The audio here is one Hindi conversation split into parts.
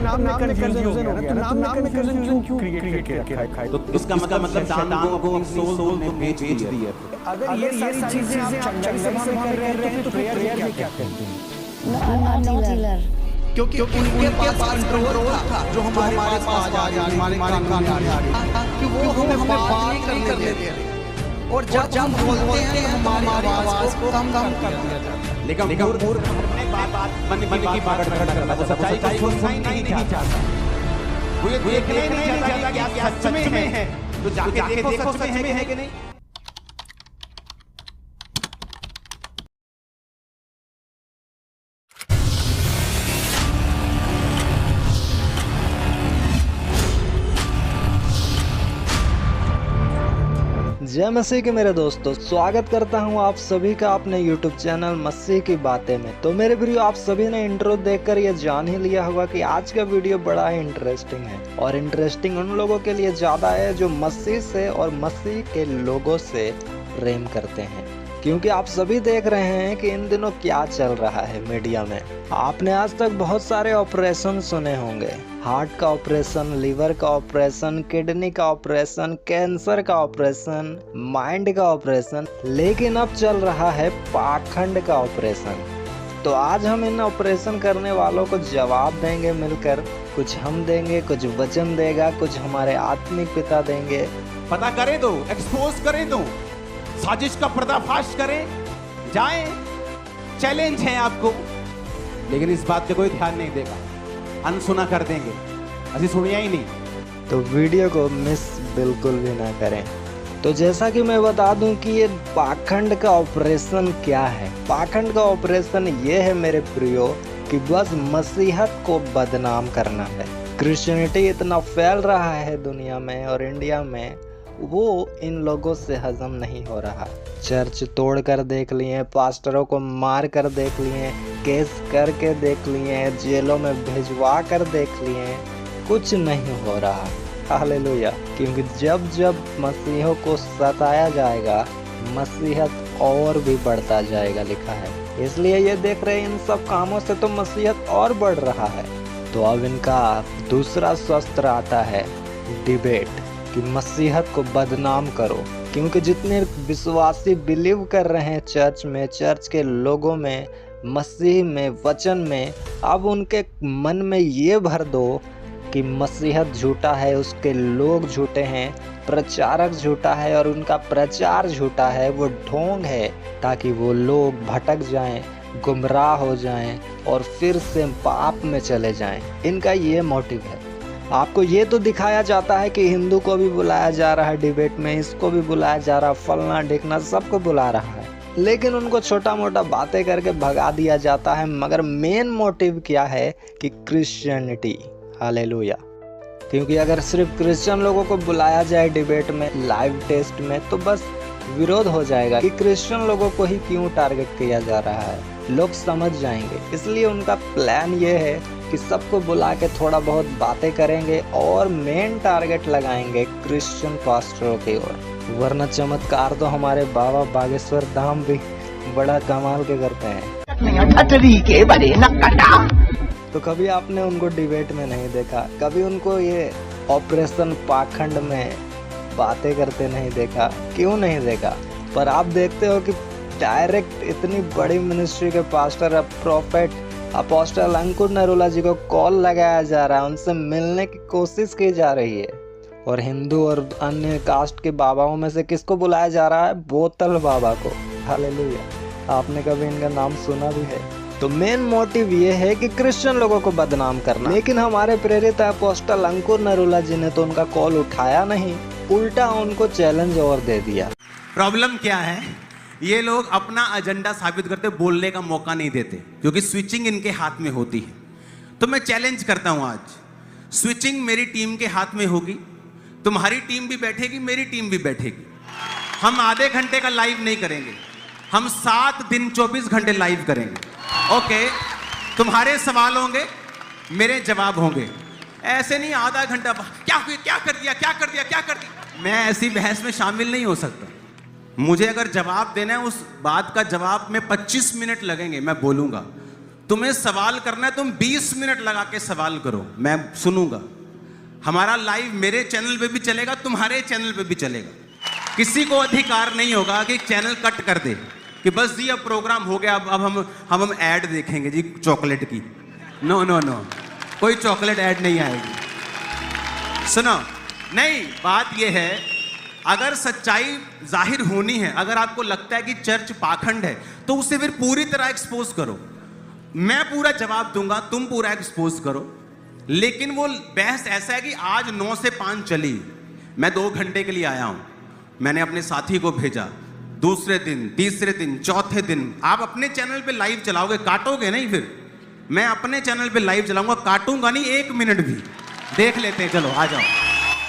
नाम में कंफ्यूजन हो गया ना, तो नाम में कंफ्यूजन क्यों क्रिएट किया है? तो इसका मतलब दान को सोल ने बेच दिया। अगर ये सारी चीजें आप चंगाई सभा में कर रहे हैं तो प्रेयर में क्या करते हैं? क्योंकि उनके पास कंट्रोल था जो हमारे पास हमारे कानून कि वो हमें बात नहीं करने दे रहे। और जब हम बोलते हैं हमारी आवाज को कम कर दिया जाता है। लेकिन मूर्ख अपने बात मन की पकड़ करता है, सच्चाई को सुनना ही नहीं चाहता, वो ये देखना ही नहीं चाहता कि क्या सच में है। तो जाके देखो सच में है कि नहीं। जय मसीह के मेरे दोस्तों, स्वागत करता हूं आप सभी का अपने YouTube चैनल मसीह की बातें में। तो मेरे वीडियो आप सभी ने इंट्रो देखकर ये जान ही लिया होगा कि आज का वीडियो बड़ा ही इंटरेस्टिंग है। और इंटरेस्टिंग उन लोगों के लिए ज़्यादा है जो मसीह से और मसीह के लोगों से प्रेम करते हैं, क्योंकि आप सभी देख रहे हैं कि इन दिनों क्या चल रहा है मीडिया में। आपने आज तक बहुत सारे ऑपरेशन सुने होंगे, हार्ट का ऑपरेशन, लीवर का ऑपरेशन, किडनी का ऑपरेशन, कैंसर का ऑपरेशन, माइंड का ऑपरेशन, लेकिन अब चल रहा है पाखंड का ऑपरेशन। तो आज हम इन ऑपरेशन करने वालों को जवाब देंगे मिलकर। कुछ हम देंगे, कुछ वचन देगा, कुछ हमारे आत्मिक पिता देंगे। पता करें दो, एक्सपोज करें दो, साजिश का पर्दाफाश करें जाएं, चैलेंज है आपको। लेकिन इस बात पे कोई ध्यान नहीं देगा, अनसुना कर देंगे, अभी सुनिया ही नहीं। तो वीडियो को मिस बिल्कुल भी ना करें। तो जैसा कि मैं बता दूं कि ये पाखंड का ऑपरेशन क्या है। पाखंड का ऑपरेशन ये है मेरे प्रियो कि बस मसीहत को बदनाम करना है। क्रिश्चियनिटी इतना फैल रहा है दुनिया में और इंडिया में, वो इन लोगों से हजम नहीं हो रहा। चर्च तोड़ कर देख लिए, पास्टरों को मार कर देख लिए, केस करके देख लिए, जेलों में भिजवा कर देख लिए, कुछ नहीं हो रहा। हालेलुया। क्योंकि जब जब मसीहों को सताया जाएगा, मसीहत और भी बढ़ता जाएगा, लिखा है। इसलिए ये देख रहे हैं इन सब कामों से तो मसीहत और बढ़ रहा है। तो अब इनका दूसरा शस्त्र आता है, डिबेट, कि मसीहत को बदनाम करो। क्योंकि जितने विश्वासी बिलीव कर रहे हैं चर्च में, चर्च के लोगों में, मसीह में, वचन में, अब उनके मन में ये भर दो कि मसीहत झूठा है, उसके लोग झूठे हैं, प्रचारक झूठा है और उनका प्रचार झूठा है, वो ढोंग है, ताकि वो लोग भटक जाएं, गुमराह हो जाएं और फिर से पाप में चले जाएं। इनका ये मोटिव है। आपको ये तो दिखाया जाता है कि हिंदू को भी बुलाया जा रहा है डिबेट में, इसको भी बुलाया जा रहा है, फलना ढिकना सबको बुला रहा है, लेकिन उनको छोटा मोटा बातें करके भगा दिया जाता है। मगर मेन मोटिव क्या है कि क्रिश्चियनिटी। हालेलुया। क्योंकि अगर सिर्फ क्रिश्चियन लोगों को बुलाया जाए डिबेट में, लाइव टेस्ट में, तो बस विरोध हो जाएगा कि क्रिश्चियन लोगों को ही क्यों टारगेट किया जा रहा है, लोग समझ जाएंगे। इसलिए उनका प्लान ये है कि सबको बुला के थोड़ा बहुत बातें करेंगे और मेन टारगेट लगाएंगे क्रिश्चियन पास्टरों की ओर। वरना चमत्कार तो हमारे बाबा बागेश्वर धाम भी बड़ा कमाल के करते हैं। तो कभी आपने उनको डिबेट में नहीं देखा, कभी उनको ये ऑपरेशन पाखंड में बातें करते नहीं देखा। क्यों नहीं देखा? पर आप देखते हो कि डायरेक्ट इतनी बड़ी मिनिस्ट्री के पास्टर, प्रोफेट अपोस्टल अंकुर नरोला जी को कॉल लगाया जा रहा है, उनसे मिलने की कोशिश की जा रही है। और हिंदू और अन्य कास्ट के बाबाओं में से किसको बुलाया जा रहा है? बोतल बाबा को। हालेलुया। आपने कभी इनका नाम सुना भी है? तो मेन मोटिव ये है कि क्रिश्चियन लोगों को बदनाम करना। लेकिन हमारे प्रेरित अपोस्टल अंकुर नरोला जी ने तो उनका कॉल उठाया नहीं, उल्टा उनको चैलेंज और दे दिया। प्रॉब्लम क्या है? ये लोग अपना एजेंडा साबित करते, बोलने का मौका नहीं देते, क्योंकि स्विचिंग इनके हाथ में होती है। तो मैं चैलेंज करता हूं, आज स्विचिंग मेरी टीम के हाथ में होगी, तुम्हारी टीम भी बैठेगी, मेरी टीम भी बैठेगी। हम आधे घंटे का लाइव नहीं करेंगे, हम 7 दिन 24 घंटे लाइव करेंगे। ओके, तुम्हारे सवाल होंगे, मेरे जवाब होंगे। ऐसे नहीं आधा घंटा क्या कर दिया, क्या कर दिया, क्या कर दिया। मैं ऐसी बहस में शामिल नहीं हो सकता। मुझे अगर जवाब देना है, उस बात का जवाब में 25 मिनट लगेंगे, मैं बोलूंगा। तुम्हें सवाल करना है, तुम 20 मिनट लगा के सवाल करो, मैं सुनूंगा। हमारा लाइव मेरे चैनल पे भी चलेगा, तुम्हारे चैनल पे भी चलेगा। किसी को अधिकार नहीं होगा कि चैनल कट कर दे कि बस जी अब प्रोग्राम हो गया, अब हम ऐड देखेंगे जी चॉकलेट की। नो नो नो, कोई चॉकलेट ऐड नहीं आएगी। सुनो, नहीं, बात यह है, अगर सच्चाई जाहिर होनी है, अगर आपको लगता है कि चर्च पाखंड है, तो उसे फिर पूरी तरह एक्सपोज करो। मैं पूरा जवाब दूंगा, तुम पूरा एक्सपोज करो। लेकिन वो बहस ऐसा है कि आज 9 से 5 चली, मैं 2 घंटे के लिए आया हूं, मैंने अपने साथी को भेजा, दूसरे दिन, तीसरे दिन, चौथे दिन आप अपने चैनल पे लाइव चलाओगे, काटोगे नहीं। फिर मैं अपने चैनल पे लाइव चलाऊंगा, काटूंगा नहीं 1 मिनट भी। देख लेते हैं, चलो आ जाओ।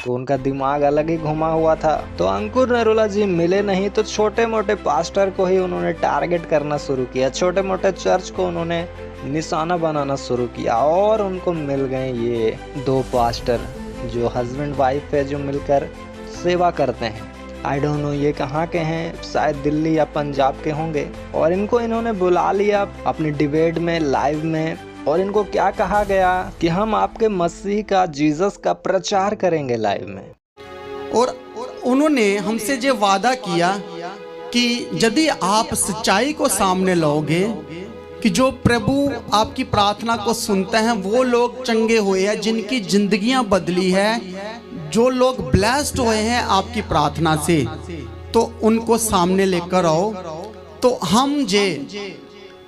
तो उनका दिमाग अलग ही घुमा हुआ था। तो अंकुर नरोला जी मिले नहीं तो छोटे मोटे पास्टर को ही उन्होंने टारगेट करना शुरू किया, छोटे मोटे चर्च को उन्होंने निशाना बनाना शुरू किया, और उनको मिल गए ये 2 पास्टर जो हस्बैंड वाइफ है, जो मिलकर सेवा करते हैं। आई डोंट नो ये कहाँ के हैं, शायद दिल्ली या पंजाब के होंगे। और इनको इन्होंने बुला लिया अपनी डिबेट में, लाइव में, और इनको क्या कहा गया कि हम आपके मसीह का, जीसस का प्रचार करेंगे लाइव में। और उन्होंने हमसे ये वादा किया कि यदि आप सच्चाई को सामने लाओगे कि जो प्रभु आपकी प्रार्थना को सुनते हैं वो लोग चंगे हुए हैं, जिनकी जिंदगियां बदली है, जो लोग ब्लेस्ड हुए हैं आपकी प्रार्थना से, तो उनको सामने लेकर आओ, तो हम जे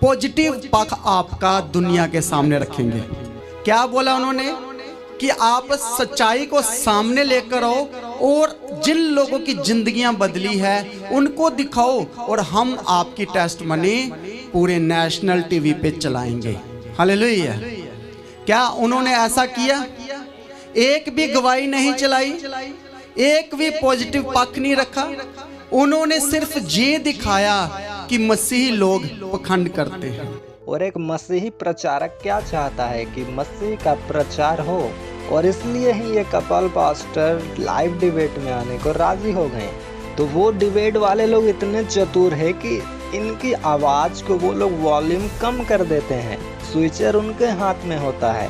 पॉजिटिव पक्ष आपका दुनिया के सामने रखेंगे। क्या बोला उन्होंने कि आप सच्चाई को सामने लेकर आओ और जिन लोगों की जिंदगियां बदली है उनको दिखाओ, और हम आपकी टेस्टमनी पूरे नेशनल टीवी पे चलाएंगे। हालेलुया। क्या उन्होंने ऐसा किया? एक भी गवाही नहीं चलाई, एक भी पॉजिटिव पक्ष नहीं रखा। उन्होंने सिर्फ ये दिखाया कि मसीही लोग पखंड करते हैं। और एक मसीही प्रचारक क्या चाहता है कि मसीह का प्रचार हो, और इसलिए ही ये कपल पास्टर लाइव डिबेट में आने को राजी हो गए। तो वो डिबेट वाले लोग इतने चतुर है कि इनकी आवाज को वो लोग वॉल्यूम कम कर देते हैं। स्विचर उनके हाथ में होता है,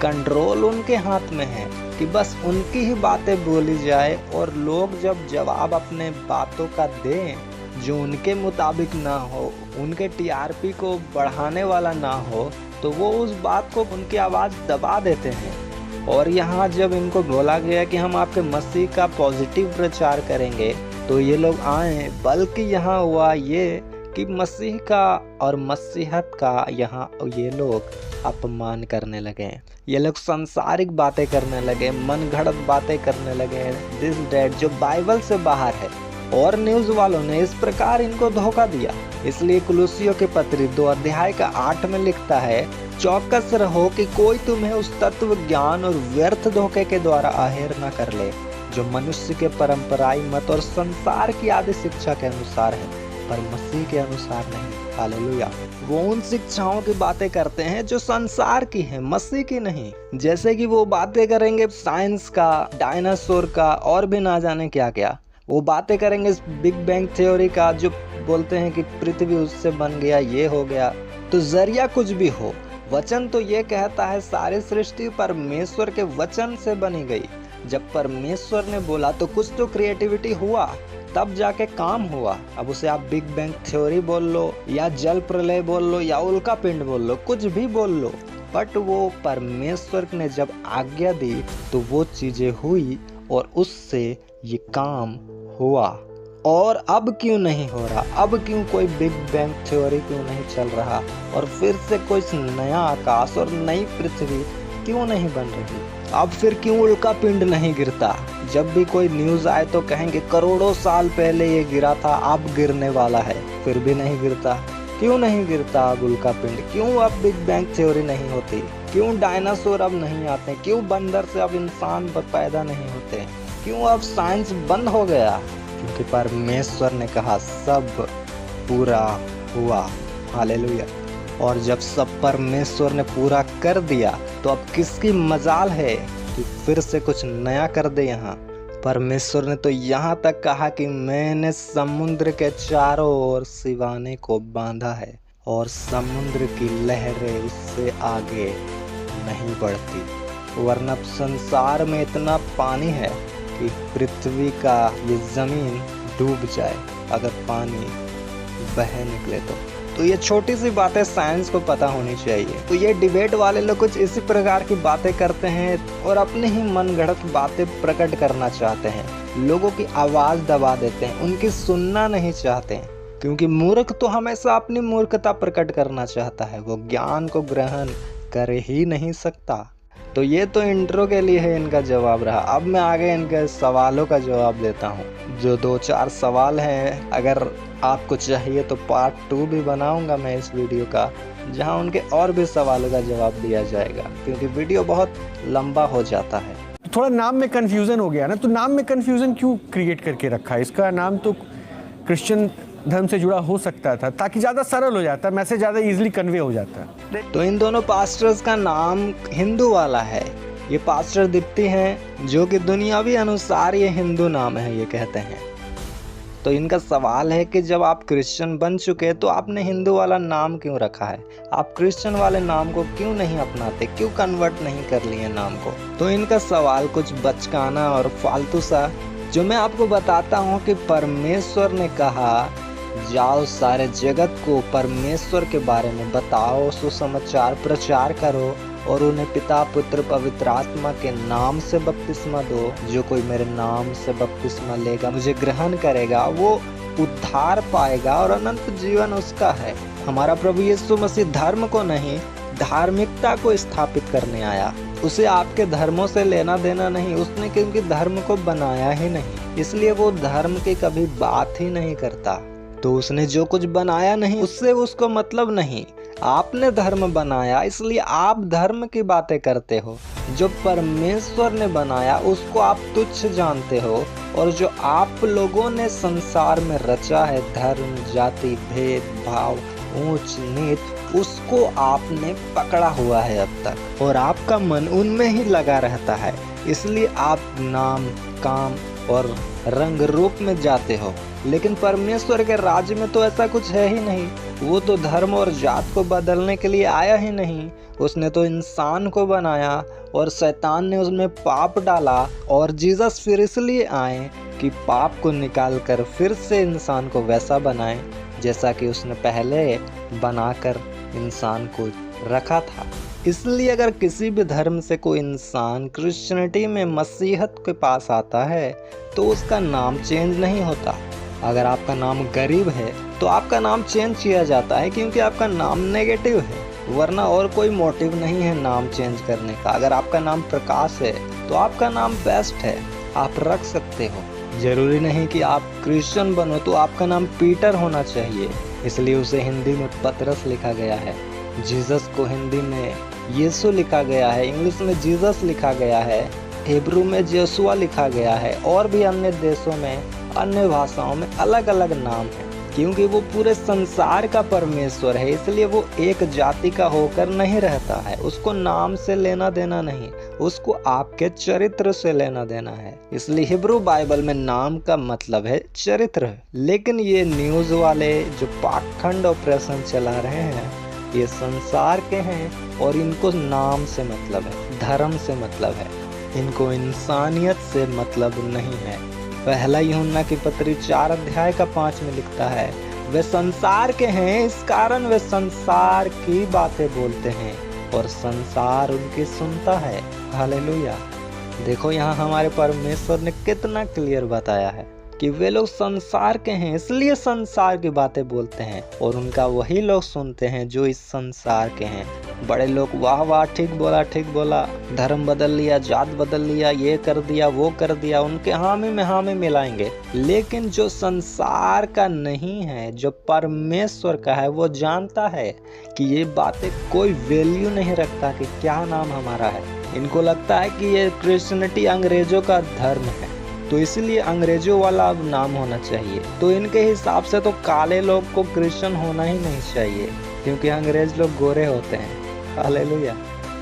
कंट्रोल उनके हाथ में है कि बस उनकी ही बातें बोली जाए, और लोग जब जवाब अपने बातों का दें जो उनके मुताबिक ना हो, उनके टीआरपी को बढ़ाने वाला ना हो, तो वो उस बात को, उनकी आवाज़ दबा देते हैं। और यहाँ जब इनको बोला गया कि हम आपके मसीह का पॉजिटिव प्रचार करेंगे, तो ये लोग आए। बल्कि यहाँ हुआ ये कि मसीह का और मसीहत का यहाँ ये लोग अपमान करने लगे। ये लोग सांसारिक बातें करने लगे, मन घड़त बातें करने लगे, दिस डैट, जो बाइबल से बाहर है। और न्यूज वालों ने इस प्रकार इनको धोखा दिया। इसलिए कुलुसियों के पत्री 2 अध्याय का 8 में लिखता है, चौकस रहो कि कोई तुम्हें उस तत्व ज्ञान और व्यर्थ धोखे के द्वारा आहेर न कर ले, जो मनुष्य के परंपराई मत और संसार की आदि शिक्षा के अनुसार है, पर मसीह के अनुसार नहीं। हालेलुया। वो उन शिक्षाओं की बातें करते हैं जो संसार की हैं, मसीह की नहीं। जैसे कि वो बातें करेंगे साइंस का, डायनासोर का, और भी ना जाने क्या क्या। वो बातें करेंगे बिग बैंग थ्योरी का, जो बोलते हैं कि पृथ्वी उससे बन गया, ये हो गया। तो जरिया कुछ भी हो, वचन तो ये कहता है सारी सृष्टि परमेश्वर के वचन से बनी गई। जब परमेश्वर ने बोला तो कुछ तो क्रिएटिविटी हुआ, तब जाके काम हुआ। अब उसे आप बिग बैंग थ्योरी बोल लो, या जल प्रलय बोल लो, या उल्का पिंड बोल लो, कुछ भी बोल लो, बट वो परमेश्वर ने जब आज्ञा दी तो वो चीजें हुई, और उससे ये काम हुआ। और अब क्यों नहीं हो रहा? अब क्यों कोई बिग बैंग थ्योरी क्यों नहीं चल रहा? और फिर से कोई नया आकाश और नई पृथ्वी क्यों नहीं बन रही? अब फिर क्यों उल्का पिंड नहीं गिरता? जब भी कोई न्यूज आए तो कहेंगे करोड़ों साल पहले ये गिरा था, अब गिरने वाला है, फिर भी नहीं गिरता। क्यों नहीं गिरता अब उल्का पिंड? क्यों अब बिग बैंग थ्योरी नहीं होती? क्यों डायनासोर अब नहीं आते? क्यों बंदर से अब इंसान पैदा नहीं होते? क्यों अब साइंस बंद हो गया? क्योंकि परमेश्वर ने कहा सब पूरा हुआ। हालेलुया। और जब सब परमेश्वर ने पूरा कर दिया तो अब किसकी मजाल है कि फिर से कुछ नया कर दे। यहाँ परमेश्वर ने तो यहाँ तक कहा कि मैंने समुद्र के चारों ओर सिवाने को बांधा है, और समुद्र की लहरें उससे आगे नहीं बढ़ती, वरना संसार में इतना पानी है कि पृथ्वी का ये ज़मीन डूब जाए अगर पानी बह निकले तो ये छोटी सी बातें साइंस को पता होनी चाहिए। तो ये डिबेट वाले लोग कुछ इसी प्रकार की बातें करते हैं और अपने ही मनगढ़ंत बातें प्रकट करना चाहते हैं, लोगों की आवाज़ दबा देते हैं, उनकी सुनना नहीं चाहते हैं, क्योंकि मूर्ख तो हमेशा अपनी मूर्खता प्रकट करना चाहता है, वो ज्ञान को ग्रहण कर ही नहीं सकता। तो ये तो इंट्रो के लिए है इनका जवाब रहा। अब मैं आगे इनके सवालों का जवाब देता हूँ। जो 2-4 सवाल हैं, अगर आपको चाहिए तो पार्ट 2 भी बनाऊंगा मैं इस वीडियो का, जहाँ उनके और भी सवालों का जवाब दिया जाएगा, क्योंकि वीडियो बहुत लंबा हो जाता है। थोड़ा नाम में कंफ्यूजन हो गया ना, तो नाम में कंफ्यूजन क्यों क्रिएट करके रखा है? इसका नाम तो क्रिश्चियन धर्म से जुड़ा हो सकता था, ताकि ज़्यादा सरल हो जाता, मैसेज ज़्यादा इजीली कन्वे हो जाता। तो इन दोनों पास्टर्स का नाम हिंदू वाला है। ये पास्टर दीप्ति हैं, जो कि दुनियावी अनुसार ये हिंदू नाम है, ये कहते हैं। तो इनका सवाल है कि जब आप क्रिश्चियन बन चुके तो आपने हिंदू वाला नाम क्यों रखा है? आप क्रिश्चियन वाले नाम को क्यों नहीं अपनाते, क्यों कन्वर्ट नहीं कर लिए नाम को? तो इनका सवाल कुछ बचकाना और फालतू सा, जो मैं आपको बताता हूँ कि परमेश्वर ने कहा, जाओ सारे जगत को परमेश्वर के बारे में बताओ, सुसमाचार प्रचार करो और उन्हें पिता पुत्र पवित्र आत्मा के नाम से बपतिस्मा दो। जो कोई मेरे नाम से बपतिस्मा लेगा, मुझे ग्रहण करेगा, वो उद्धार पाएगा और अनंत जीवन उसका है। हमारा प्रभु यीशु मसीह धर्म को नहीं, धार्मिकता को स्थापित करने आया। उसे आपके धर्मों से लेना देना नहीं, उसने क्योंकि धर्म को बनाया ही नहीं, इसलिए वो धर्म की कभी बात ही नहीं करता। तो उसने जो कुछ बनाया नहीं, उससे उसको मतलब नहीं। आपने धर्म बनाया, इसलिए आप धर्म की बातें करते हो। जो परमेश्वर ने बनाया उसको आप तुच्छ जानते हो, और जो आप लोगों ने संसार में रचा है, धर्म, जाति, भेद भाव, ऊंच नीच, उसको आपने पकड़ा हुआ है अब तक, और आपका मन उनमें ही लगा रहता है। इसलिए आप नाम, काम और रंग रूप में जाते हो। लेकिन परमेश्वर के राज्य में तो ऐसा कुछ है ही नहीं। वो तो धर्म और जात को बदलने के लिए आया ही नहीं, उसने तो इंसान को बनाया और शैतान ने उसमें पाप डाला, और जीसस फिर इसलिए आए कि पाप को निकाल कर फिर से इंसान को वैसा बनाए जैसा कि उसने पहले बनाकर इंसान को रखा था। इसलिए अगर किसी भी धर्म से कोई इंसान क्रिश्चियनिटी में मसीहत के पास आता है तो उसका नाम चेंज नहीं होता। अगर आपका नाम गरीब है तो आपका नाम चेंज किया जाता है, क्योंकि आपका नाम नेगेटिव है, वरना और कोई मोटिव नहीं है नाम चेंज करने का। अगर आपका नाम प्रकाश है तो आपका नाम बेस्ट है, आप रख सकते हो। जरूरी नहीं कि आप क्रिश्चियन बनो तो आपका नाम पीटर होना चाहिए, इसलिए उसे हिंदी में पतरस लिखा गया है। जीसस को हिंदी में यीशु लिखा गया है, इंग्लिश में जीसस लिखा गया है, हिब्रू में जोशुआ लिखा गया है, और भी अन्य देशों में, अन्य भाषाओं में अलग अलग नाम है। क्योंकि वो पूरे संसार का परमेश्वर है, इसलिए वो एक जाति का होकर नहीं रहता है। उसको नाम से लेना देना नहीं, उसको आपके चरित्र से लेना देना है। इसलिए हिब्रू बाइबल में नाम का मतलब है चरित्र। लेकिन ये न्यूज़ वाले जो पाखंड ऑपरेशन चला रहे हैं, ये संसार के हैं और इनको नाम से मतलब है, धर्म से मतलब है, इनको इंसानियत से मतलब नहीं है। पहला यूहन्ना की पत्री 4 अध्याय का 5 में लिखता है, वे संसार के हैं, इस कारण वे संसार की बातें बोलते हैं और संसार उनकी सुनता है। हालेलुया। देखो यहाँ हमारे परमेश्वर ने कितना क्लियर बताया है कि वे लोग संसार के हैं, इसलिए संसार की बातें बोलते हैं, और उनका वही लोग सुनते हैं जो इस संसार के हैं। बड़े लोग वाह वाह ठीक बोला, धर्म बदल लिया, जात बदल लिया, ये कर दिया, वो कर दिया, उनके हामी में हामी मिलाएंगे। लेकिन जो संसार का नहीं है, जो परमेश्वर का है, वो जानता है कि ये बातें कोई वैल्यू नहीं रखता कि क्या नाम हमारा है। इनको लगता है कि ये क्रिश्चियनिटी अंग्रेजों का धर्म है, तो इसलिए अंग्रेजों वाला अब नाम होना चाहिए। तो इनके हिसाब से तो काले लोग को क्रिश्चियन होना ही नहीं चाहिए, क्योंकि अंग्रेज लोग गोरे होते हैं। हालेलुया।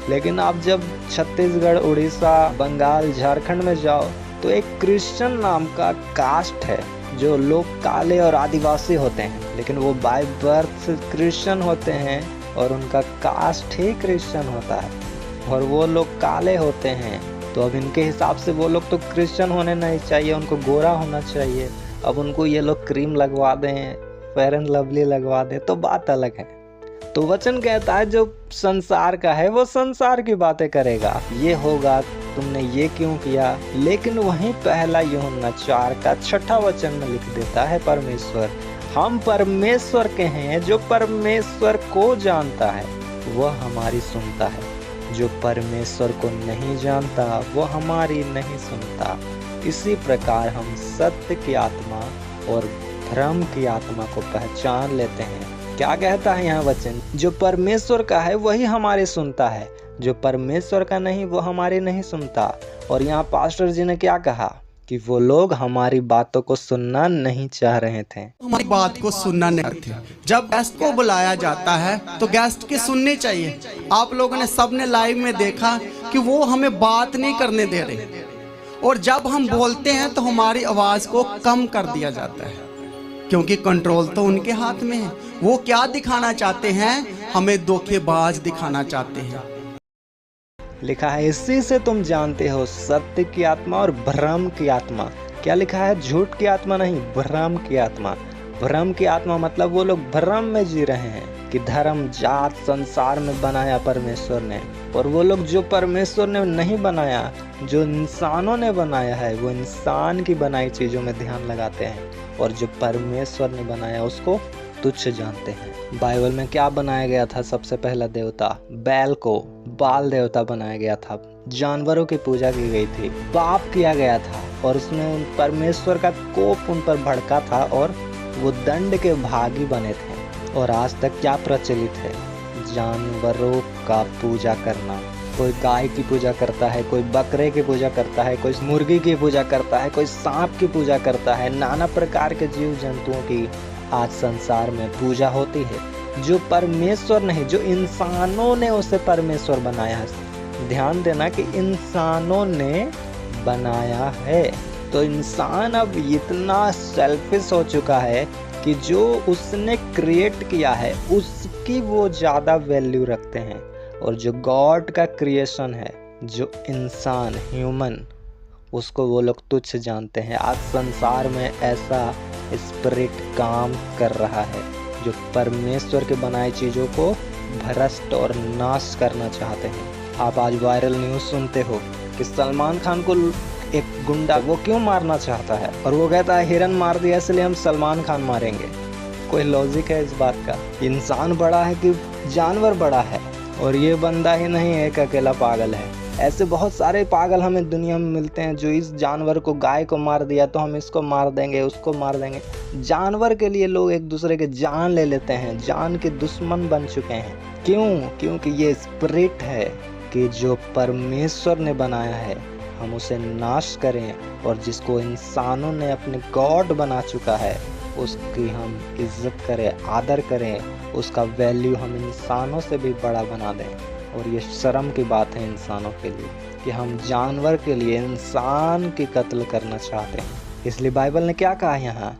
लेकिन आप जब छत्तीसगढ़, उड़ीसा, बंगाल, झारखंड में जाओ तो एक क्रिश्चियन नाम का कास्ट है, जो लोग काले और आदिवासी होते हैं, लेकिन वो बाय बर्थ क्रिश्चियन होते हैं और उनका कास्ट ही क्रिश्चियन होता है, और वो लोग काले होते हैं, तो अब इनके हिसाब से वो लोग तो क्रिश्चियन होने नहीं चाहिए, उनको गोरा होना चाहिए। अब उनको ये लोग क्रीम लगवा दें, फेयर एंड लवली लगवा दें, तो बात अलग है। तो वचन कहता है जो संसार का है वो संसार की बातें करेगा, ये होगा, तुमने ये क्यों किया। लेकिन वहीं पहला यूहन्ना 4 का 6 वचन में लिख देता है परमेश्वर, हम परमेश्वर के हैं, जो परमेश्वर को जानता है वह हमारी सुनता है, जो परमेश्वर को नहीं जानता वो हमारी नहीं सुनता। इसी प्रकार हम सत्य की आत्मा और धर्म की आत्मा को पहचान लेते हैं। क्या कहता है यहाँ वचन, जो परमेश्वर का है वही हमारे सुनता है, जो परमेश्वर का नहीं वो हमारे नहीं सुनता। और यहाँ पास्टर जी ने क्या कहा कि वो लोग हमारी बातों को सुनना नहीं चाह रहे थे, हमारी बात को सुनना नहीं थे। जब गेस्ट को बुलाया जाता है तो गेस्ट की सुननी चाहिए। आप लोगों ने सबने लाइव में देखा कि वो हमें बात नहीं करने दे रहे, और जब हम बोलते हैं तो हमारी आवाज को कम कर दिया जाता है, क्योंकि कंट्रोल तो उनके हाथ में है। वो क्या दिखाना चाहते हैं, हमें धोखेबाज दिखाना चाहते हैं। लिखा है इसी से तुम जानते हो सत्य की आत्मा और भ्रम की आत्मा। क्या लिखा है, झूठ की आत्मा नहीं, भ्रम की आत्मा। भ्रम की आत्मा मतलब वो लोग भ्रम में जी रहे हैं कि धर्म जात संसार में बनाया परमेश्वर ने, और वो लोग जो परमेश्वर ने नहीं बनाया, जो इंसानों ने बनाया है, वो इंसान की बनाई चीजों में ध्यान लगाते हैं, और जो परमेश्वर ने बनाया उसको तुच्छ जानते हैं। बाइबल में क्या बनाया गया था, सबसे पहला देवता बैल को बाल देवता बनाया गया था, जानवरों की पूजा की गई थी, पाप किया गया था, और उसमें उन परमेश्वर का कोप उन पर भड़का था और वो दंड के भागी बने थे। और आज तक क्या प्रचलित है, जानवरों का पूजा करना। कोई गाय की पूजा करता है, कोई बकरे की पूजा करता है, कोई मुर्गी की पूजा करता है, कोई सांप की पूजा करता है। नाना प्रकार के जीव जंतुओं की आज संसार में पूजा होती है, जो परमेश्वर नहीं, जो इंसानों ने उसे परमेश्वर बनाया है। ध्यान देना कि इंसानों ने बनाया है। तो इंसान अब इतना सेल्फिश हो चुका है कि जो उसने क्रिएट किया है उसकी वो ज़्यादा वैल्यू रखते हैं, और जो गॉड का क्रिएशन है, जो इंसान ह्यूमन, उसको वो लोग तुच्छ जानते हैं। आज संसार में ऐसा स्पिरिट काम कर रहा है जो परमेश्वर के बनाई चीज़ों को भ्रष्ट और नाश करना चाहते हैं। आप आज वायरल न्यूज़ सुनते हो कि सलमान खान को एक गुंडा वो क्यों मारना चाहता है, और वो कहता है हिरन मार दिया इसलिए हम सलमान खान मारेंगे। कोई लॉजिक है इस बात का? इंसान बड़ा है कि जानवर बड़ा है? और ये बंदा ही नहीं है, एक अकेला पागल है। ऐसे बहुत सारे पागल हमें दुनिया में मिलते हैं जो इस जानवर को, गाय को मार दिया तो हम इसको मार देंगे, उसको मार देंगे। जानवर के लिए लोग एक दूसरे के जान ले लेते हैं, जान के दुश्मन बन चुके हैं। क्यों? क्योंकि ये स्पिरिट है कि जो परमेश्वर ने बनाया है हम उसे नाश करें, और जिसको इंसानों ने अपने गॉड बना चुका है उसकी हम इज्जत करें, आदर करें, उसका वैल्यू हम इंसानों से भी बड़ा बना दें। और ये शर्म की बात है इंसानों के लिए कि हम जानवर के लिए इंसान की कत्ल करना चाहते हैं। इसलिए बाइबल ने क्या कहा यहाँ,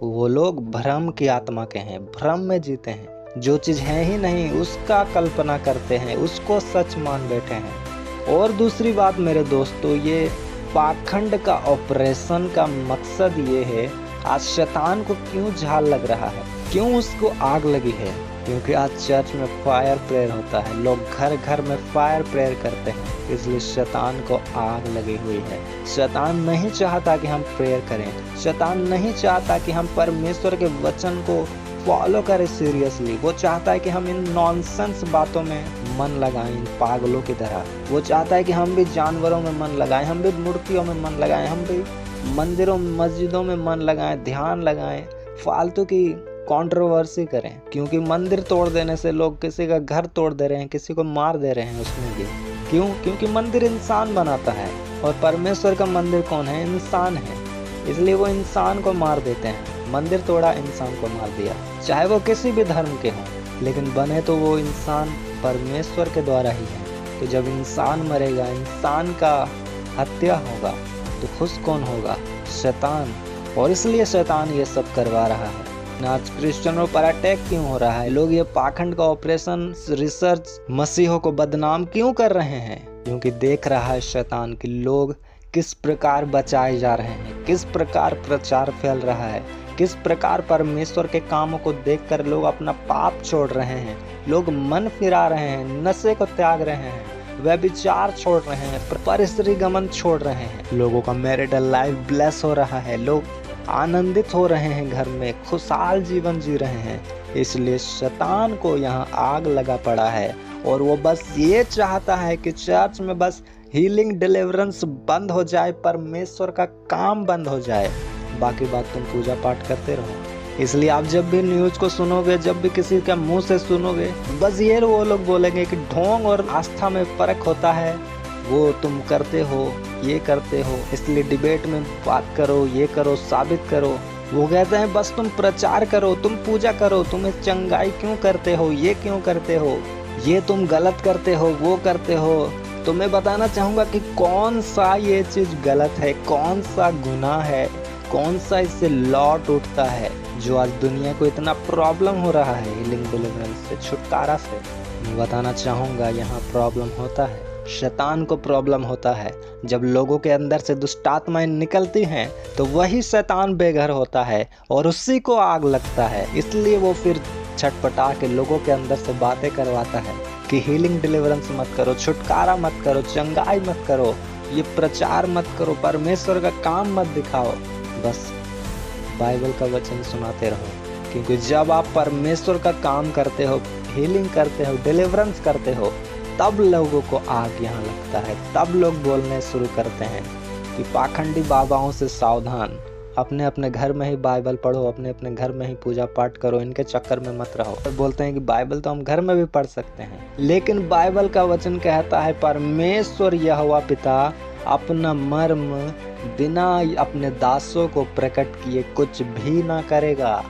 वो लोग भ्रम की आत्मा के हैं, भ्रम में जीते हैं, जो चीज़ है ही नहीं उसका कल्पना करते हैं, उसको सच मान बैठे हैं। और दूसरी बात मेरे दोस्तों, ये पाखंड का ऑपरेशन का मकसद ये है, आज शैतान को क्यों झाल लग रहा है, क्यों उसको आग लगी है? क्योंकि आज चर्च में फायर प्रेयर होता है, लोग घर घर में फायर प्रेयर करते हैं, इसलिए शैतान को आग लगी हुई है। शैतान नहीं चाहता कि हम प्रेयर करें, शैतान नहीं चाहता कि हम परमेश्वर के वचन को फॉलो करें सीरियसली। वो चाहता है कि हम इन नॉनसेंस बातों में मन लगाएं, इन पागलों की तरह। वो चाहता है कि हम भी जानवरों में मन लगाएं, हम भी मूर्तियों में मन लगाएं, हम भी मंदिरों मस्जिदों में मन लगाएं, ध्यान लगाएं, फालतू की कंट्रोवर्सी करें। क्योंकि मंदिर तोड़ देने से लोग किसी का घर तोड़ दे रहे हैं, किसी को मार दे रहे हैं उसमें भी। क्यों? क्योंकि मंदिर इंसान बनाता है, और परमेश्वर का मंदिर कौन है? इंसान है। इसलिए वो इंसान को मार देते हैं। मंदिर तोड़ा, इंसान को मार दिया, चाहे वो किसी भी धर्म के हों, लेकिन बने तो वो इंसान परमेश्वर के द्वारा ही है। तो जब इंसान मरेगा, इंसान का हत्या होगा, तो खुश कौन होगा? शैतान। और इसलिए शैतान ये सब करवा रहा है। आज क्रिश्चियनों पर अटैक क्यों हो रहा है? लोग ये पाखंड का ऑपरेशन रिसर्च मसीहों को बदनाम क्यों कर रहे हैं? क्योंकि देख रहा है शैतान कि लोग किस प्रकार बचाए जा रहे हैं, किस प्रकार प्रचार फैल रहा है, किस प्रकार परमेश्वर के कामों को देखकर लोग अपना पाप छोड़ रहे हैं, लोग मन फिरा रहे हैं, नशे को त्याग रहे हैं, व्यभिचार छोड़ रहे हैं, परस्त्री गमन छोड़ रहे हैं। लोगों का मैरिटल लाइफ ब्लेस हो रहा है, लोग आनंदित हो रहे हैं, घर में खुशहाल जीवन जी रहे हैं। इसलिए शैतान को यहाँ आग लगा पड़ा है और वो बस ये चाहता है कि चर्च में बस हीलिंग डिलीवरेंस बंद हो जाए, परमेश्वर का काम बंद हो जाए, बाकी बात तुम पूजा पाठ करते रहो। इसलिए आप जब भी न्यूज को सुनोगे, जब भी किसी के मुंह से सुनोगे, बस ये वो लोग बोलेंगे कि ढोंग और आस्था में फर्क होता है, वो तुम करते हो, ये करते हो, इसलिए डिबेट में बात करो, ये करो, साबित करो। वो कहते हैं बस तुम प्रचार करो, तुम पूजा करो, तुम चंगाई क्यों करते हो, ये क्यों करते हो, ये तुम गलत करते हो, वो करते हो। तो मैं बताना चाहूँगा कि कौन सा ये चीज़ गलत है, कौन सा गुनाह है, कौन सा इससे लॉट उठता है जो आज दुनिया को इतना प्रॉब्लम हो रहा है हीलिंग डिलीवरेंस से, छुटकारा से। मैं बताना चाहूँगा यहाँ प्रॉब्लम होता है, शैतान को प्रॉब्लम होता है। जब लोगों के अंदर से दुष्ट आत्माएं निकलती हैं तो वही शैतान बेघर होता है और उसी को आग लगता है। इसलिए वो फिर छटपटा के लोगों के अंदर से बातें करवाता है कि हीलिंग डिलीवरेंस मत करो, छुटकारा मत करो, चंगाई मत करो, ये प्रचार मत करो, परमेश्वर का काम मत दिखाओ, बस बाइबल का वचन सुनाते रहो। क्योंकि जब आप परमेश्वर का काम करते हो, हीलिंग करते हो, डिलीवरेंस करते हो, तब लोगों को आग यहाँ लगता है, तब लोग बोलने शुरू करते हैं कि पाखंडी बाबाओं से सावधान, अपने अपने घर में ही बाइबल पढ़ो, अपने अपने घर में ही पूजा पाठ करो, इनके चक्कर में मत रहो। और बोलते हैं कि बाइबल तो हम घर में भी पढ़ सकते हैं, लेकिन बाइबल का वचन कहता है परमेश्वर यहोवा पिता अपना मर्म बिना अपने दासों को प्रकट किए कुछ भी ना करेगा।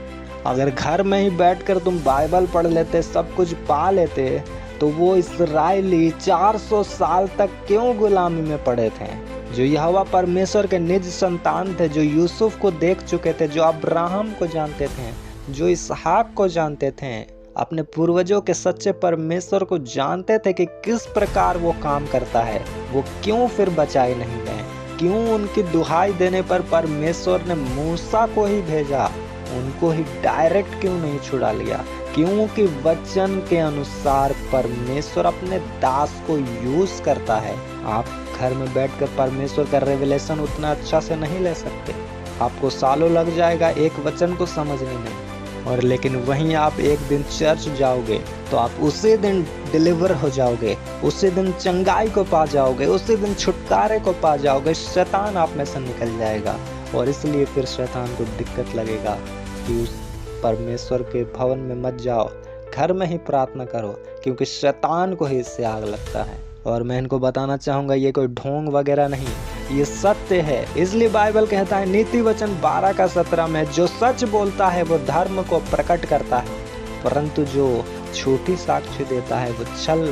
अगर घर में ही बैठकर तुम बाइबल पढ़ लेते, सब कुछ पा लेते, तो वो इस्राएली 400 साल तक क्यों गुलामी में पड़े थे? जो यहोवा परमेश्वर के निज संतान थे, जो यूसुफ को देख चुके थे, जो अब्राहम को जानते थे, जो इसहाक को जानते थे, अपने पूर्वजों के सच्चे परमेश्वर को जानते थे कि किस प्रकार वो काम करता है, वो क्यों फिर बचाए नहीं गए? क्यों उनकी दुहाई देने पर परमेश्वर ने मूसा को ही भेजा, उनको ही डायरेक्ट क्यों नहीं छुड़ा लिया? क्योंकि वचन के अनुसार परमेश्वर अपने दास को यूज करता है। आप घर में बैठकर परमेश्वर का रेवलेशन उतना अच्छा से नहीं ले सकते, आपको सालों लग जाएगा एक वचन को समझने में। और लेकिन वहीं आप एक दिन चर्च जाओगे तो आप उसी दिन डिलीवर हो जाओगे, उसी दिन चंगाई को पा जाओगे, उसी दिन छुटकारे को पा जाओगे, शैतान आप में से निकल जाएगा। और इसलिए फिर शैतान को दिक्कत लगेगा कि उस परमेश्वर के भवन में मत जाओ, घर में ही प्रार्थना करो, क्योंकि शैतान को ही इससे आग लगता है। और मैं इनको बताना चाहूँगा ये कोई ढोंग वगैरह नहीं, ये सत्य है। इसलिए बाइबल कहता है नीति वचन 12:17 में, जो सच बोलता है वो धर्म को प्रकट करता है, परंतु जो झूठी साक्ष्य देता है वो छल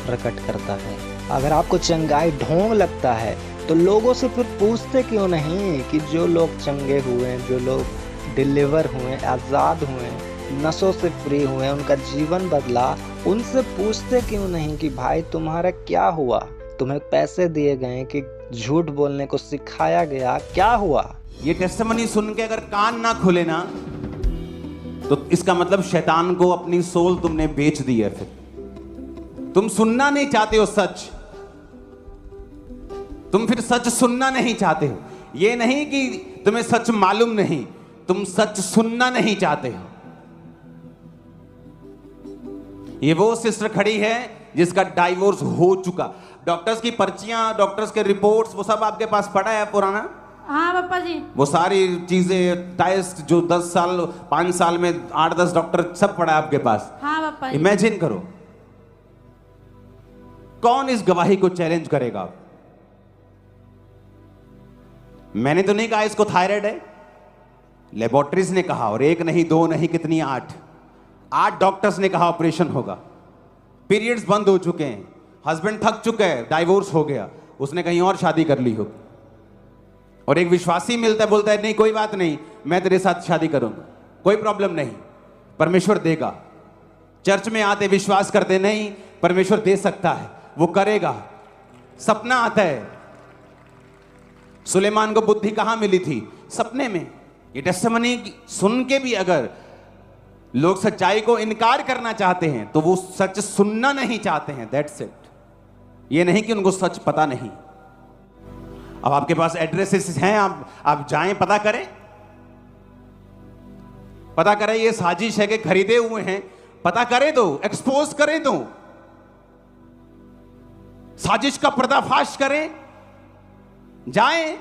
प्रकट करता है। अगर आपको चंगाई ढोंग लगता है तो लोगों से फिर पूछते क्यों नहीं कि जो लोग चंगे हुए, जो लोग डिलीवर हुए, आज़ाद हुए, नशों से फ्री हुए, उनका जीवन बदला, उनसे पूछते क्यों नहीं कि भाई तुम्हारा क्या हुआ? तुम्हें पैसे दिए गए कि झूठ बोलने को सिखाया गया, क्या हुआ? ये टेस्टिमनी सुन के अगर कान ना खुले ना, तो इसका मतलब शैतान को अपनी सोल तुमने बेच दी है। फिर तुम सुनना नहीं चाहते हो सच, तुम फिर सच सुनना नहीं चाहते हो। ये नहीं कि तुम्हें सच मालूम नहीं, तुम सच सुनना नहीं चाहते हो। ये वो सिस्टर खड़ी है जिसका डाइवोर्स हो चुका, डॉक्टर्स की पर्चियां, डॉक्टर्स के रिपोर्ट्स, वो सब आपके पास पड़ा है पुराना? हाँ पापा जी, वो सारी चीजें, टेस्ट जो 10 साल 5 साल में 8-10 डॉक्टर सब पड़ा है आपके पास। हाँ पापा जी। इमेजिन करो, कौन इस गवाही को चैलेंज करेगा? मैंने तो नहीं कहा इसको थायराइड है, लेबोरेटरीज ने कहा, और एक नहीं, दो नहीं, कितनी 8 डॉक्टर्स ने कहा ऑपरेशन होगा। पीरियड्स बंद हो चुके हैं, हस्बैंड थक चुका है, डाइवोर्स हो गया, उसने कहीं और शादी कर ली हो, और एक विश्वासी मिलता है, बोलता है नहीं कोई बात नहीं, मैं तेरे साथ शादी करूंगा, कोई प्रॉब्लम नहीं, परमेश्वर देगा। चर्च में आते विश्वास करते नहीं, परमेश्वर दे सकता है, वो करेगा। सपना आता है। सुलेमान को बुद्धि कहां मिली थी? सपने में। ये टेस्टिमनी सुन के भी अगर लोग सच्चाई को इनकार करना चाहते हैं तो वो सच सुनना नहीं चाहते हैं, दैट्स इट। ये नहीं कि उनको सच पता नहीं। अब आपके पास एड्रेसेस हैं, आप जाएं, पता करें, पता करें ये साजिश है कि खरीदे हुए हैं, पता करें तो, एक्सपोज करें तो, साजिश का पर्दाफाश करें, जाएं,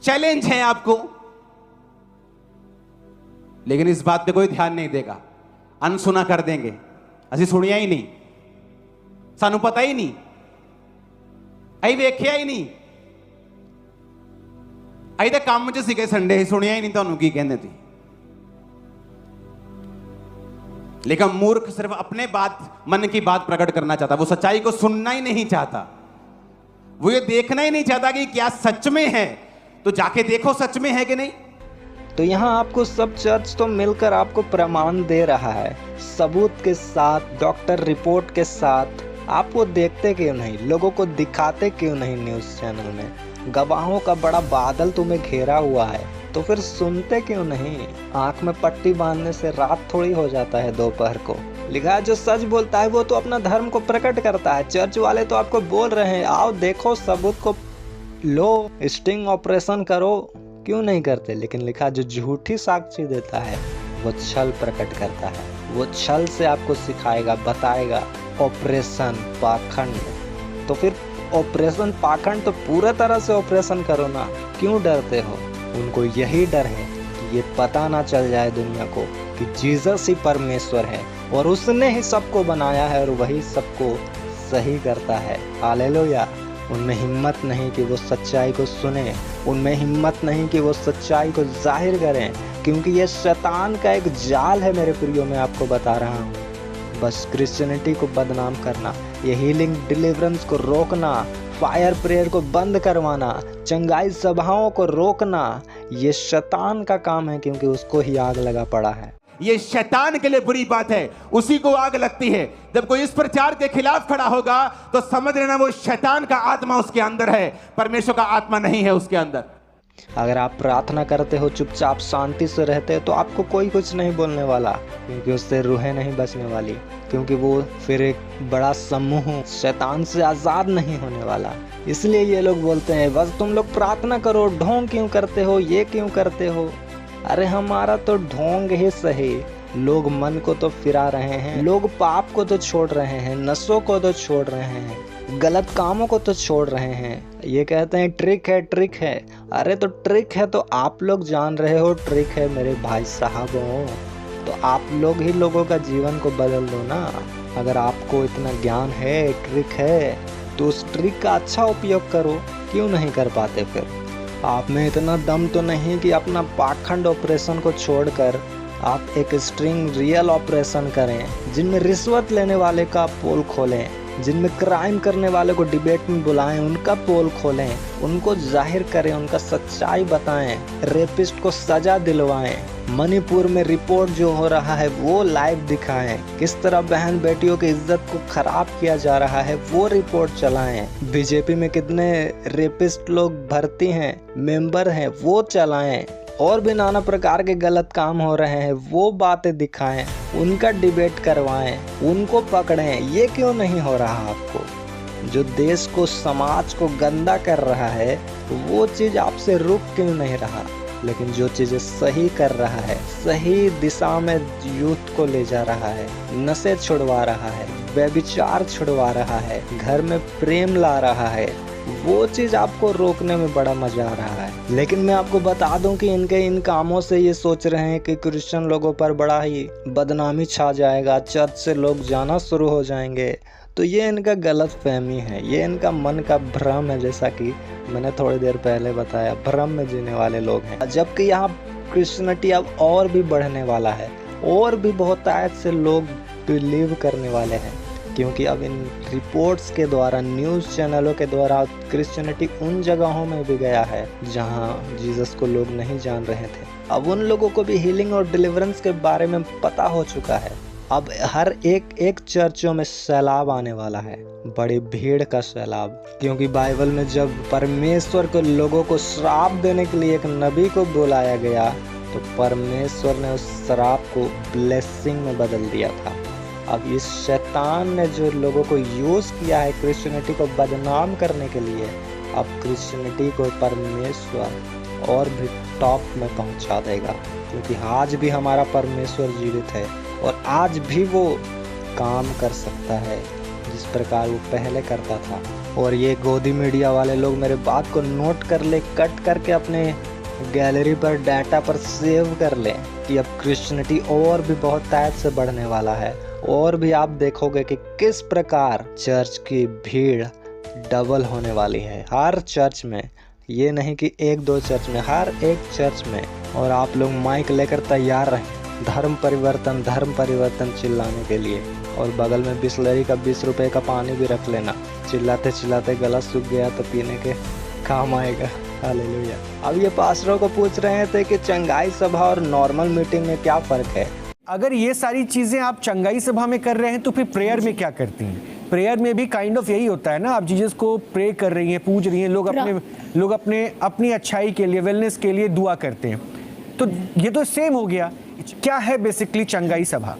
चैलेंज है आपको। लेकिन इस बात पे कोई ध्यान नहीं देगा, अनसुना कर देंगे। असि सुनिया ही नहीं, सानू पता ही नहीं, अई वेख्या ही नहीं, अई तो काम च सीगे संडे ही, सुनिया ही नहीं तुहानू की कहंदे थे। लेकिन मूर्ख सिर्फ अपने मन की बात प्रकट करना चाहता, वो सच्चाई को सुनना ही नहीं चाहता, वो ये देखना ही नहीं चाहता कि क्या सच में है। तो जाके देखो सच में है कि नहीं। तो यहाँ आपको सब चर्च तो मिलकर आपको प्रमाण दे रहा है, सबूत के साथ, डॉक्टर रिपोर्ट के साथ। आप वो देखते क्यों नहीं, लोगों को दिखाते क्यों नहीं न्यूज़ चैनल में? गवाहों का बड़ा बादल तुम्हें घेरा हुआ है, तो फिर सुनते क्यों नहीं? आंख में पट्टी बांधने से रात थोड़ी हो जाता है दोपहर को। लिखा है जो सच बोलता है वो तो अपना धर्म को प्रकट करता है। चर्च वाले तो आपको बोल रहे हैं आओ देखो सबूत को लो, स्टिंग ऑपरेशन करो, क्यों नहीं करते? लेकिन लिखा जो झूठी साक्षी देता है वो छल प्रकट करता है। वो छल से आपको सिखाएगा, बताएगा ऑपरेशन पाखंड। तो फिर ऑपरेशन पाखंड तो पूरा तरह से ऑपरेशन करो ना, क्यों डरते हो? उनको यही डर है कि ये पता ना चल जाए दुनिया को कि जीसस ही परमेश्वर है और उसने ही सबको बनाया है और वही सबको सही करता है। हालेलुया। उनमें हिम्मत नहीं कि वो सच्चाई को सुने, उनमें हिम्मत नहीं कि वो सच्चाई को जाहिर करें, क्योंकि ये शैतान का एक जाल है मेरे प्रियो, मैं आपको बता रहा हूँ। बस क्रिश्चियनिटी को बदनाम करना, ये हीलिंग डिलीवरेंस को रोकना, फायर प्रेयर को बंद करवाना, चंगाई सभाओं को रोकना, ये शैतान का काम है, क्योंकि उसको ही आग लगा पड़ा है। ये शैतान के लिए बुरी बात है, उसी को आग लगती है। जब कोई इस प्रचार के खिलाफ खड़ा होगा तो समझ लेना वो शैतान का आत्मा उसके अंदर है, परमेश्वर का आत्मा नहीं है उसके अंदर। अगर आप प्रार्थना करते हो, चुपचाप शांति से रहते हो, तो आपको कोई कुछ नहीं बोलने वाला, क्योंकि उससे रूहें नहीं बचने वाली, क्योंकि वो फिर एक बड़ा समूह शैतान से आज़ाद नहीं होने वाला। इसलिए ये लोग बोलते हैं बस तुम लोग प्रार्थना करो, ढोंग क्यों करते हो, ये क्यों करते हो? अरे हमारा तो ढोंग ही सही, लोग मन को तो फिरा रहे हैं, लोग पाप को तो छोड़ रहे हैं, नशों को तो छोड़ रहे हैं, गलत कामों को तो छोड़ रहे हैं। ये कहते हैं ट्रिक है, ट्रिक है। अरे तो ट्रिक है तो आप लोग जान रहे हो ट्रिक है मेरे भाई साहबों, तो आप लोग ही लोगों का जीवन को बदल दो ना। अगर आपको इतना ज्ञान है, ट्रिक है, तो उस ट्रिक का अच्छा उपयोग करो, क्यों नहीं कर पाते? फिर आप में इतना दम तो नहीं कि अपना पाखंड ऑपरेशन को छोड़कर आप एक स्ट्रिंग रियल ऑपरेशन करें, जिनमें रिश्वत लेने वाले का पोल खोलें, जिनमें क्राइम करने वाले को डिबेट में बुलाएं, उनका पोल खोलें, उनको जाहिर करें, उनका सच्चाई बताएं, रेपिस्ट को सजा दिलवाएं, मणिपुर में रिपोर्ट जो हो रहा है वो लाइव दिखाएं, किस तरह बहन बेटियों की इज्जत को खराब किया जा रहा है वो रिपोर्ट चलाएं, बीजेपी में कितने रेपिस्ट लोग भर्ती हैं, मेंबर हैं, वो चलाएं, और भी नाना प्रकार के गलत काम हो रहे हैं वो बातें दिखाएं, उनका डिबेट करवाएं, उनको पकड़ें। ये क्यों नहीं हो रहा आपको? जो देश को, समाज को गंदा कर रहा है वो चीज़ आपसे रुक क्यों नहीं रहा? लेकिन जो चीज़ें सही कर रहा है, सही दिशा में यूथ को ले जा रहा है, नशे छुड़वा रहा है, व्यभिचार छुड़वा रहा है, घर में प्रेम ला रहा है, वो चीज़ आपको रोकने में बड़ा मजा आ रहा है। लेकिन मैं आपको बता दूं कि इनके इन कामों से ये सोच रहे हैं कि क्रिश्चियन लोगों पर बड़ा ही बदनामी छा जाएगा, चर्च से लोग जाना शुरू हो जाएंगे। तो ये इनका गलत फहमी है, ये इनका मन का भ्रम है, जैसा कि मैंने थोड़ी देर पहले बताया, भ्रम में जीने वाले लोग हैं। जबकि यहाँ क्रिश्चियनिटी अब और भी बढ़ने वाला है, और भी बहुत आयत से लोग बिलीव करने वाले हैं। क्योंकि अब इन रिपोर्ट्स के द्वारा, न्यूज़ चैनलों के द्वारा क्रिश्चियनिटी उन जगहों में भी गया है जहां जीसस को लोग नहीं जान रहे थे। अब उन लोगों को भी हीलिंग और डिलीवरेंस के बारे में पता हो चुका है। अब हर एक चर्चों में सैलाब आने वाला है, बड़ी भीड़ का सैलाब, क्योंकि बाइबल में जब परमेश्वर को लोगों को श्राप देने के लिए एक नबी को बुलाया गया तो परमेश्वर ने उस श्राप को ब्लेसिंग में बदल दिया था। अब इस शैतान ने जो लोगों को यूज किया है क्रिश्चियनिटी को बदनाम करने के लिए, अब क्रिश्चियनिटी को परमेश्वर और भी टॉप में पहुंचा देगा, क्योंकि आज भी हमारा परमेश्वर जीवित है और आज भी वो काम कर सकता है जिस प्रकार वो पहले करता था। और ये गोदी मीडिया वाले लोग मेरे बात को नोट कर ले, कट करके अपने गैलरी पर, डाटा पर सेव कर लें कि अब क्रिश्चियनिटी और भी बहुत तेज से बढ़ने वाला है। और भी आप देखोगे कि किस प्रकार चर्च की भीड़ डबल होने वाली है हर चर्च में, ये नहीं कि एक दो चर्च में, हर एक चर्च में। और आप लोग माइक लेकर तैयार रहें धर्म परिवर्तन चिल्लाने के लिए। और बगल में बिस्लरी का 20 रुपए का पानी भी रख लेना, चिल्लाते चिल्लाते गला सूख गया तो पीने के काम आएगा। हालेलुया। अब ये पास्टरों को पूछ रहे थे कि चंगाई सभा और नॉर्मल मीटिंग में क्या फ़र्क है। अगर ये सारी चीज़ें आप चंगाई सभा में कर रहे हैं तो फिर प्रेयर में क्या करती हैं? प्रेयर में भी काइंड ऑफ यही होता है ना, आप जीसस को प्रे कर रही हैं, पूज रही हैं, लोग अपनी अच्छाई के लिए, वेलनेस के लिए दुआ करते हैं, तो ये तो सेम हो गया। क्या है बेसिकली चंगाई सभा?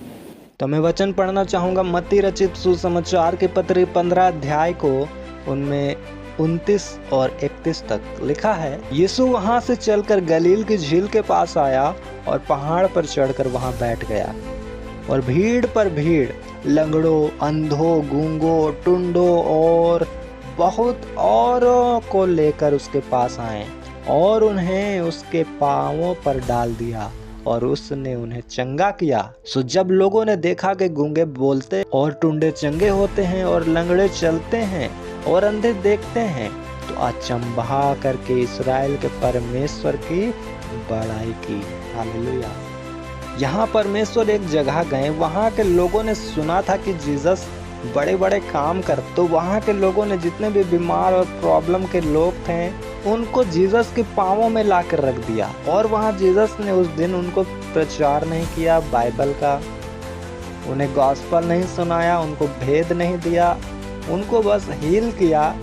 तो मैं वचन पढ़ना चाहूँगा मत्ती रचित सुसमाचार के पत्र 15 अध्याय को, उनमें 29 और 31 तक लिखा है। यीशु वहाँ से चलकर गलील की झील के पास आया और पहाड़ पर चढ़कर वहाँ बैठ गया। और भीड़ पर भीड़, लंगड़ों, अंधों, गूंगों, टुंडों और बहुत औरों को लेकर उसके पास आए और उन्हें उसके पांवों पर डाल दिया और उसने उन्हें चंगा किया। सो जब लोगों ने देखा कि गूंगे बोलते और टुंडे चंगे होते हैं और लंगड़े चलते हैं और अंधे देखते हैं, तो अचंभा करके इस्राएल के परमेश्वर की बड़ाई की। हालेलुया। यहाँ परमेश्वर एक जगह गए, वहाँ के लोगों ने सुना था कि जीसस बड़े बड़े काम कर, तो वहाँ के लोगों ने जितने भी बीमार और प्रॉब्लम के लोग थे उनको जीसस के पांवों में ला कर रख दिया। और वहाँ जीसस ने उस दिन उनको प्रचार नहीं किया बाइबल का, उन्हें गॉस्पेल नहीं सुनाया, उनको भेद नहीं दिया, उनको बस हील किया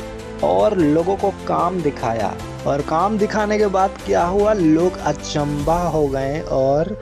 और लोगों को काम दिखाया। और काम दिखाने के बाद क्या हुआ, लोग अचंभा हो गए और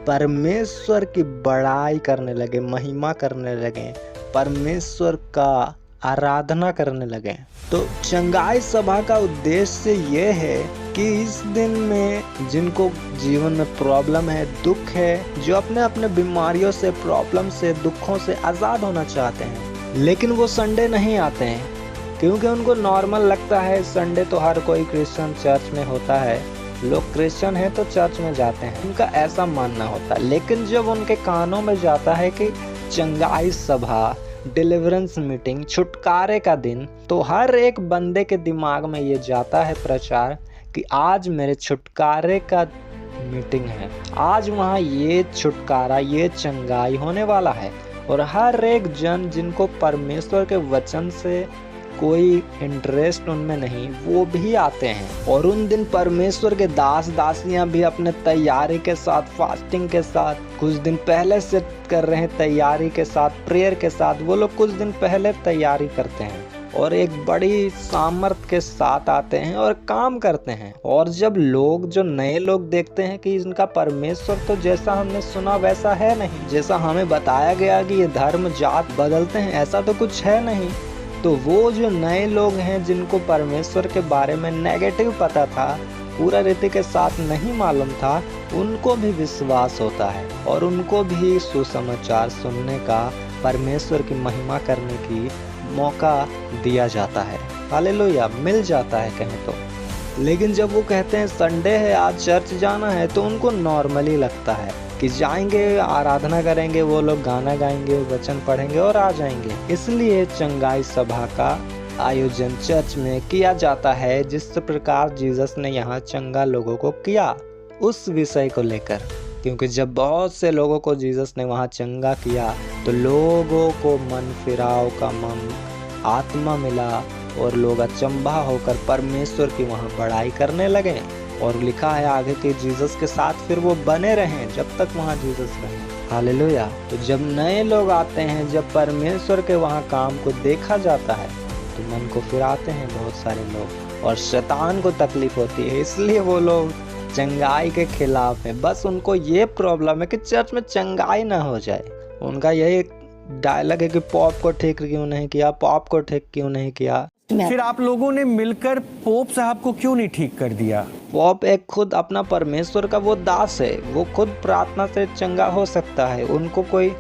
परमेश्वर की बड़ाई करने लगे, महिमा करने लगे, परमेश्वर का आराधना करने लगे। तो चंगाई सभा का उद्देश्य ये है कि इस दिन में जिनको जीवन में प्रॉब्लम है, दुख है, जो अपने अपने बीमारियों से, प्रॉब्लम से, दुखों से आज़ाद होना चाहते हैं, लेकिन वो संडे नहीं आते हैं क्योंकि उनको नॉर्मल लगता है संडे तो हर कोई क्रिश्चियन चर्च में होता है, लोग क्रिश्चियन हैं तो चर्च में जाते हैं, उनका ऐसा मानना होता है। लेकिन जब उनके कानों में जाता है कि चंगाई सभा, डिलीवरेंस मीटिंग, छुटकारे का दिन, तो हर एक बंदे के दिमाग में ये जाता है प्रचार कि आज मेरे छुटकारे का मीटिंग है, आज वहाँ ये छुटकारा, ये चंगाई होने वाला है। और हर एक जन जिनको परमेश्वर के वचन से कोई इंटरेस्ट उनमें नहीं, वो भी आते हैं। और उन दिन परमेश्वर के दास दासियां भी अपने तैयारी के साथ, फास्टिंग के साथ, कुछ दिन पहले से कर रहे हैं, तैयारी के साथ, प्रेयर के साथ, वो लोग कुछ दिन पहले तैयारी करते हैं और एक बड़ी सामर्थ के साथ आते हैं और काम करते हैं। और जब लोग, जो नए लोग देखते हैं कि इनका परमेश्वर तो जैसा हमने सुना वैसा है नहीं, जैसा हमें बताया गया कि ये धर्म जात बदलते हैं, ऐसा तो कुछ है नहीं, तो वो जो नए लोग हैं जिनको परमेश्वर के बारे में नेगेटिव पता था, पूरा रीति के साथ नहीं मालूम था, उनको भी विश्वास होता है और उनको भी सुसमाचार सुनने का, परमेश्वर की महिमा करने की मौका दिया जाता है। हालेलुया, मिल जाता है कहें तो। लेकिन जब वो कहते हैं संडे है, आज चर्च जाना है, तो उनको नॉर्मली लगता है कि जाएंगे, आराधना करेंगे, वो लोग गाना गाएंगे, वचन पढ़ेंगे और आ जाएंगे। इसलिए चंगाई सभा का आयोजन चर्च में किया जाता है, जिस प्रकार जीसस ने यहाँ चंगा लोगों को किया, उस विषय को लेकर क्योंकि जब बहुत से लोगों को जीसस ने वहाँ चंगा किया तो लोगों को मन फिराव का मन आत्मा मिला और लोग अचंभा होकर परमेश्वर की वहाँ बड़ाई करने लगे। और लिखा है आगे कि जीसस के साथ फिर वो बने रहें जब तक वहाँ जीसस रहे। हालेलुया। तो जब नए लोग आते हैं, जब परमेश्वर के वहाँ काम को देखा जाता है तो मन को फिराते हैं बहुत सारे लोग और शैतान को तकलीफ होती है, इसलिए वो लोग चंगाई के खिलाफ हैं। बस उनको ये प्रॉब्लम है कि चर्च में चंगाई ना हो जाए। उनका यही डायलॉग है कि पॉप को ठीक क्यों नहीं किया, पॉप को ठीक क्यों नहीं किया। फिर आप लोगों ने मिलकर पोप साहब को क्यों नहीं ठीक कर दिया? पॉप एक खुद अपना परमेश्वर का वो दास है, वो खुद प्रार्थना से चंगा हो सकता है। उनको कोई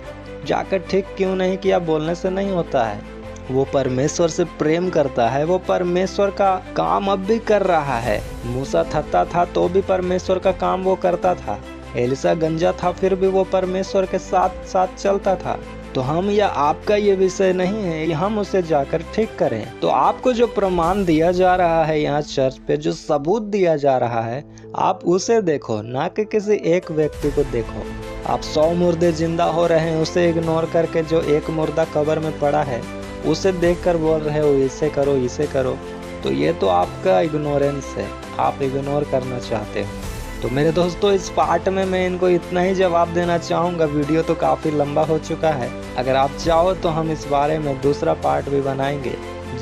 जाकर ठीक क्यों नहीं किया बोलने से नहीं होता है। वो परमेश्वर से प्रेम करता है, वो परमेश्वर का काम अब भी कर रहा है। मूसा थकता था तो भी परमेश्वर का काम वो करता था। एलिसा गंजा था फिर भी वो परमेश्वर के साथ साथ चलता था। तो हम या आपका ये विषय नहीं है हम उसे जाकर ठीक करें। तो आपको जो प्रमाण दिया जा रहा है यहाँ चर्च पे, जो सबूत दिया जा रहा है, आप उसे देखो, ना कि किसी एक व्यक्ति को देखो। आप 100 मुर्दे जिंदा हो रहे हैं उसे इग्नोर करके जो एक मुर्दा कब्र में पड़ा है उसे देखकर बोल रहे हो इसे करो इसे करो। तो ये तो आपका इग्नोरेंस है, आप इग्नोर करना चाहते हो। तो मेरे दोस्तों इस पार्ट में मैं इनको इतना ही जवाब देना चाहूँगा। वीडियो तो काफ़ी लंबा हो चुका है। अगर आप चाहो तो हम इस बारे में दूसरा पार्ट भी बनाएंगे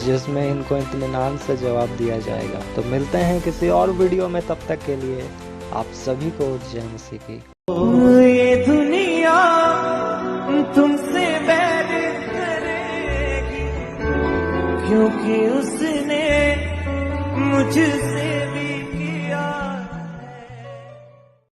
जिसमें इनको इत्मीनान से जवाब दिया जाएगा। तो मिलते हैं किसी और वीडियो में, तब तक के लिए आप सभी को जय मसीह की। ये दुनिया तुमसे बैर करेगी क्योंकि उसने मुझसे